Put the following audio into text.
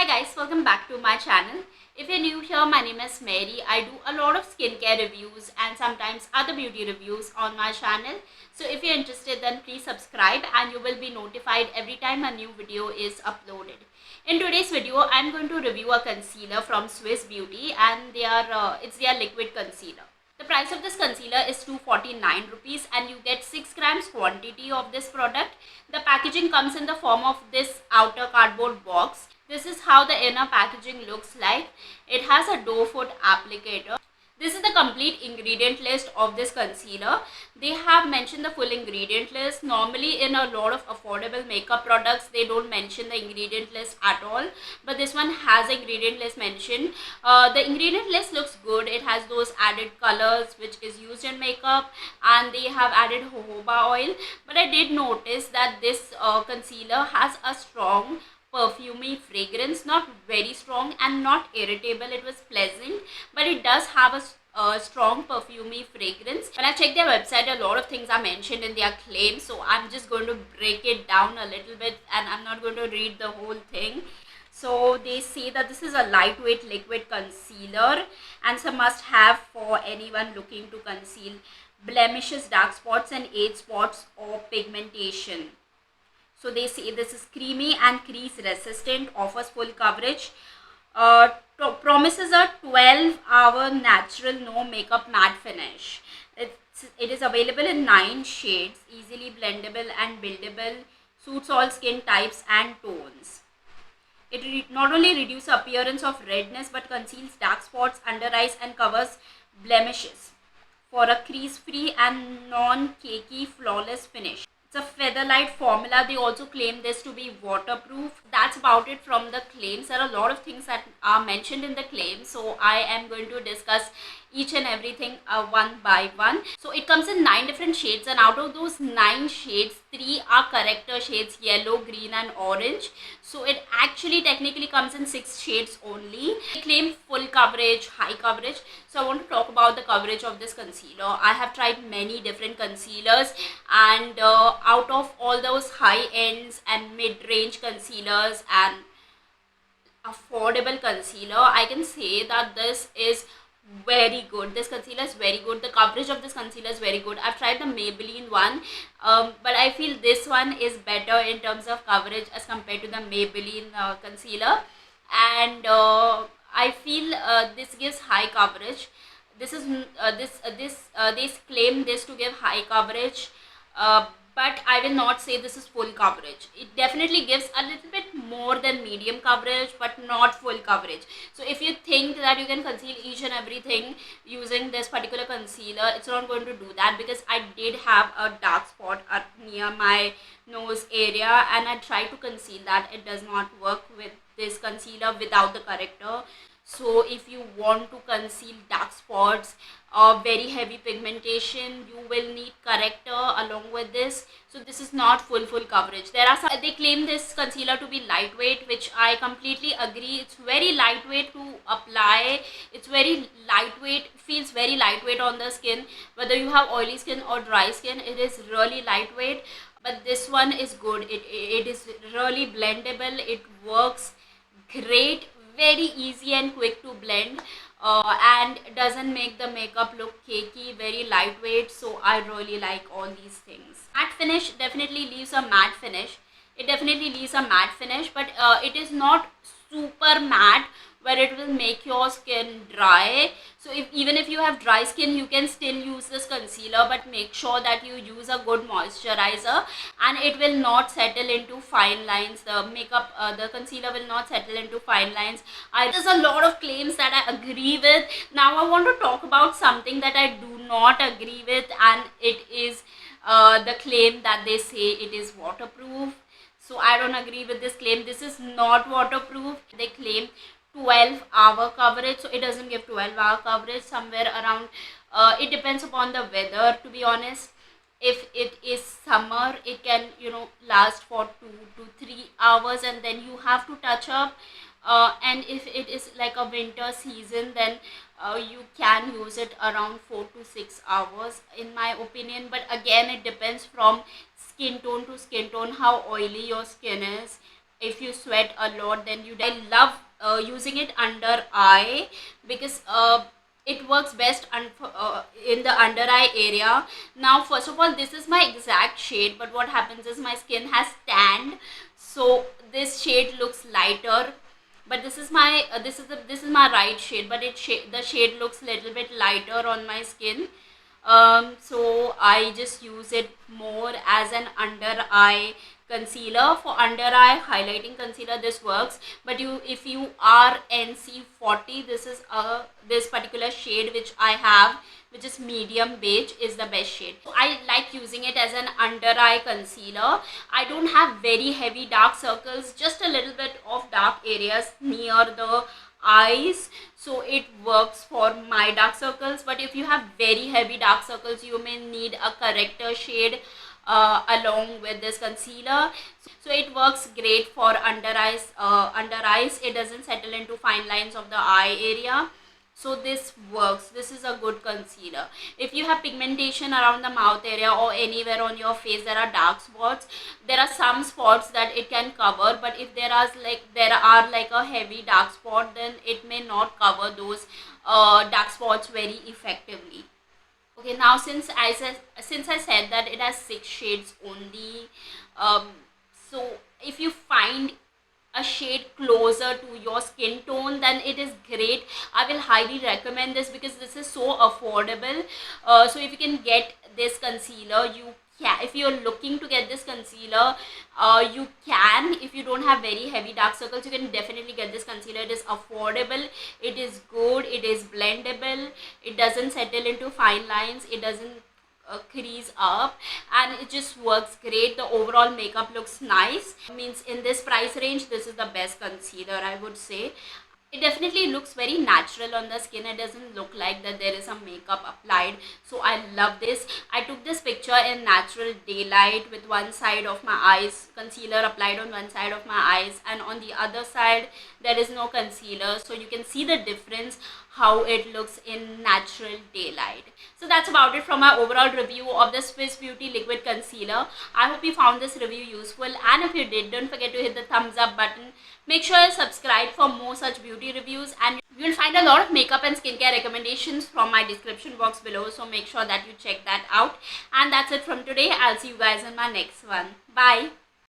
Hi guys, welcome back to my channel. If you're new here, my name is Mary. I do a lot of skincare reviews and sometimes other beauty reviews on my channel. So if you're interested, then please subscribe and you will be notified every time a new video is uploaded. In today's video, I'm going to review a concealer from Swiss Beauty and it's their liquid concealer. The price of this concealer is 249 rupees and you get 6 grams quantity of this product. The packaging comes in the form of this outer cardboard box. This is how the inner packaging looks like. It has a doe foot applicator. This is the complete ingredient list of this concealer. They have mentioned the full ingredient list. Normally in a lot of affordable makeup products, they don't mention the ingredient list at all. But this one has the ingredient list mentioned. The ingredient list looks good. It has those added colors which is used in makeup, and they have added jojoba oil. But I did notice that this concealer has a strong perfumey fragrance, not very strong and not irritable. It was pleasant, but it does have a strong perfumey fragrance. When I checked their website, a lot of things are mentioned in their claims, so I'm just going to break it down a little bit and I'm not going to read the whole thing. So they say that this is a lightweight liquid concealer and it's a must have for anyone looking to conceal blemishes, dark spots and age spots or pigmentation. So they say this is creamy and crease resistant, offers full coverage, promises a 12-hour natural no makeup matte finish. It is available in 9 shades, easily blendable and buildable, suits all skin types and tones. It not only reduces appearance of redness but conceals dark spots under eyes and covers blemishes for a crease-free and non-cakey flawless finish. It's a featherlight formula. They also claim this to be waterproof. That's about it from the claims. There are a lot of things that are mentioned in the claims, so I am going to discuss each and everything one by one. So it comes in 9 different shades, and out of those 9 shades, 3 are corrector shades: yellow, green and orange. So it actually technically comes in 6 shades only. They claim full coverage, high coverage. So I want to talk about the coverage of this concealer. I have tried many different concealers, and out of all those high ends and mid-range concealers and affordable concealer, I can say that this is very good. This concealer is very good. The coverage of this concealer is very good. I've tried the Maybelline one, but I feel this one is better in terms of coverage as compared to the Maybelline concealer, and I feel this gives high coverage. This is they claim this to give high coverage, but I will not say this is full coverage. It definitely gives a little bit more than medium coverage, but not full coverage. So if you think that you can conceal each and everything using this particular concealer, it's not going to do that, because I did have a dark spot near my nose area and I tried to conceal that. It does not work with this concealer without the corrector. So if you want to conceal dark spots or very heavy pigmentation, you will need corrector along with this. So this is not full coverage. There are some, they claim this concealer to be lightweight, which I completely agree. It's very lightweight to apply. It's very lightweight, feels very lightweight on the skin. Whether you have oily skin or dry skin, it is really lightweight. But this one is good. It is really blendable. It works great, very easy and quick to blend, and doesn't make the makeup look cakey, very lightweight. So I really like all these things. Matte finish definitely leaves a matte finish. It definitely leaves a matte finish, but it is not super matte where it will make your skin dry. So even if you have dry skin, you can still use this concealer, but make sure that you use a good moisturizer and it will not settle into fine lines. The concealer will not settle into fine lines. There's a lot of claims that I agree with. Now I want to talk about something that I do not agree with, and it is the claim that they say it is waterproof. So I don't agree with this claim. This is not waterproof. They claim 12-hour coverage, so it doesn't give 12-hour coverage. Somewhere around, it depends upon the weather, to be honest. If it is summer, it can last for 2 to 3 hours and then you have to touch up, and if it is like a winter season, then you can use it around 4 to 6 hours in my opinion. But again, it depends from skin tone to skin tone, how oily your skin is. if you sweat a lot, then I love using it under eye, because it works best in the under eye area. Now first of all, this is my exact shade, but what happens is my skin has tanned, so this shade looks lighter. But this is my this is my right shade, but the shade looks little bit lighter on my skin. So I just use it more as an under eye concealer. For under eye highlighting concealer, this works. But if you are NC40, this particular shade which I have, which is medium beige, is the best shade. So I like using it as an under eye concealer. I don't have very heavy dark circles, just a little bit of dark areas near the eyes, so it works for my dark circles. But if you have very heavy dark circles, you may need a corrector shade along with this concealer. So it works great for under eyes. It doesn't settle into fine lines of the eye area, so this works. This is a good concealer. If you have pigmentation around the mouth area or anywhere on your face, there are dark spots, there are some spots that it can cover, but if there are like a heavy dark spot, then it may not cover those dark spots very effectively. Okay, now since I said that it has 6 shades only, so if you find a shade closer to your skin tone, then it is great. I will highly recommend this because this is so affordable. So if you can get this concealer, if you're looking to get this concealer, you can. If you don't have very heavy dark circles, you can definitely get this concealer. It is affordable, it is good, it is blendable, it doesn't settle into fine lines, it doesn't crease up, and it just works great. The overall makeup looks nice. Means in this price range, this is the best concealer, I would say. It definitely looks very natural on the skin. It doesn't look like that there is some makeup applied, so I love this. I took this picture in natural daylight with one side of my eyes, concealer applied on one side of my eyes, and on the other side there is no concealer, so you can see the difference how it looks in natural daylight. So that's about it from my overall review of the Swiss Beauty Liquid Concealer. I hope you found this review useful, and if you did, don't forget to hit the thumbs up button. Make sure you subscribe for more such beauty reviews, and you'll find a lot of makeup and skincare recommendations from my description box below, so make sure that you check that out. And that's it from today. I'll see you guys in my next one. Bye.